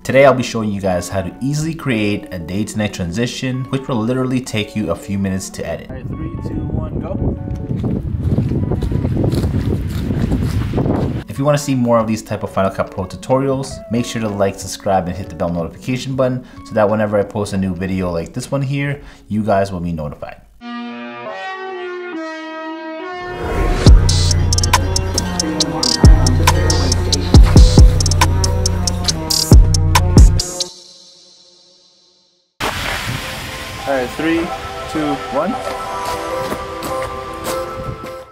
Today I'll be showing you guys how to easily create a day to night transition, which will literally take you a few minutes to edit. Alright, 3, 2, 1, go. If you want to see more of these type of Final Cut Pro tutorials, make sure to like, subscribe, and hit the bell notification button so that whenever I post a new video like this one here, you guys will be notified. Alright, 3, 2, 1.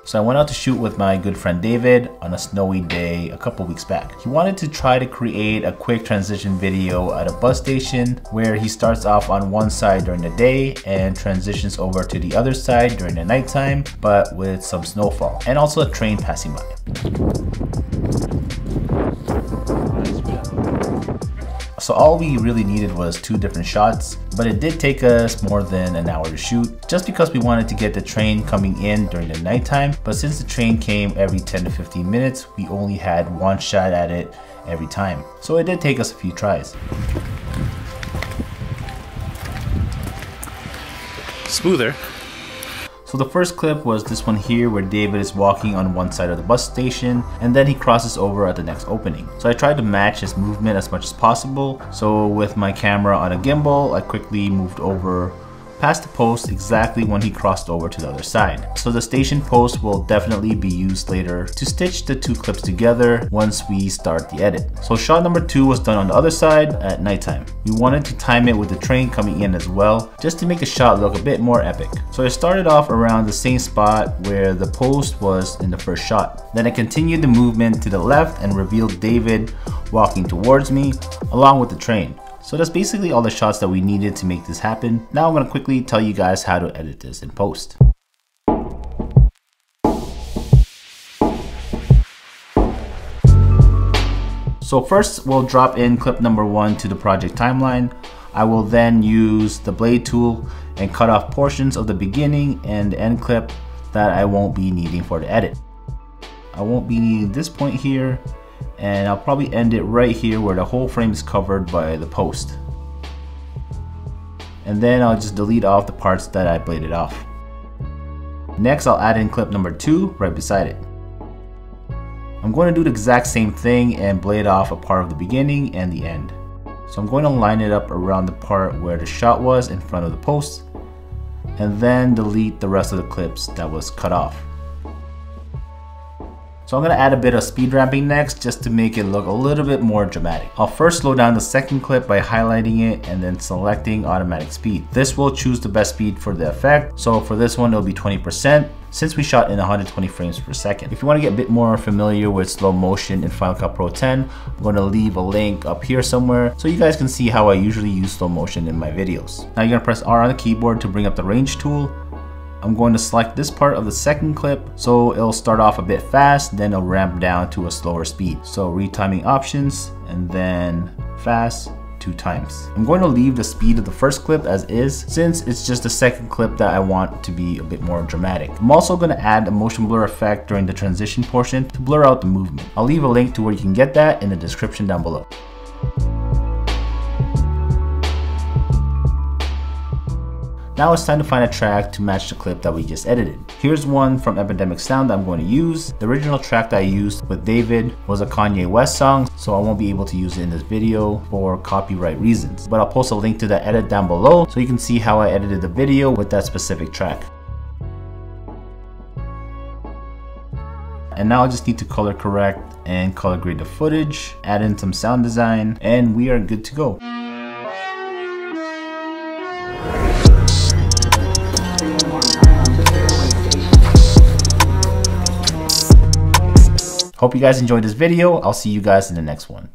So I went out to shoot with my good friend David on a snowy day a couple weeks back. He wanted to try to create a quick transition video at a bus station where he starts off on one side during the day and transitions over to the other side during the nighttime, but with some snowfall and also a train passing by. So all we really needed was 2 different shots, but it did take us more than an hour to shoot just because we wanted to get the train coming in during the nighttime. But since the train came every 10 to 15 minutes, we only had 1 shot at it every time. So it did take us a few tries. Smoother. So the first clip was this one here where David is walking on one side of the bus station and then he crosses over at the next opening. So I tried to match his movement as much as possible. So with my camera on a gimbal, I quickly moved over past the post exactly when he crossed over to the other side. So the station post will definitely be used later to stitch the 2 clips together once we start the edit. So shot number 2 was done on the other side at nighttime. We wanted to time it with the train coming in as well, just to make the shot look a bit more epic. So I started off around the same spot where the post was in the first shot. Then I continued the movement to the left and revealed David walking towards me along with the train. So that's basically all the shots that we needed to make this happen. Now I'm going to quickly tell you guys how to edit this in post. So first we'll drop in clip number 1 to the project timeline. I will then use the blade tool and cut off portions of the beginning and end clip that I won't be needing for the edit. I won't be needing this point here, and I'll probably end it right here where the whole frame is covered by the post. And then I'll just delete off the parts that I bladed off. Next I'll add in clip number 2 right beside it. I'm going to do the exact same thing and blade off a part of the beginning and the end. So I'm going to line it up around the part where the shot was in front of the post, and then delete the rest of the clips that was cut off. So I'm going to add a bit of speed ramping next just to make it look a little bit more dramatic. I'll first slow down the second clip by highlighting it and then selecting automatic speed. This will choose the best speed for the effect. So for this one it'll be 20% since we shot in 120 frames per second. If you want to get a bit more familiar with slow motion in Final Cut Pro 10, I'm going to leave a link up here somewhere so you guys can see how I usually use slow motion in my videos. Now you're going to press R on the keyboard to bring up the range tool. I'm going to select this part of the second clip so it'll start off a bit fast, then it'll ramp down to a slower speed. So retiming options and then fast 2 times. I'm going to leave the speed of the first clip as is since it's just the second clip that I want to be a bit more dramatic. I'm also going to add a motion blur effect during the transition portion to blur out the movement. I'll leave a link to where you can get that in the description down below. Now it's time to find a track to match the clip that we just edited. Here's one from Epidemic Sound that I'm going to use. The original track that I used with David was a Kanye West song, so I won't be able to use it in this video for copyright reasons. But I'll post a link to the edit down below so you can see how I edited the video with that specific track. And now I just need to color correct and color grade the footage, add in some sound design, and we are good to go. Hope you guys enjoyed this video. I'll see you guys in the next one.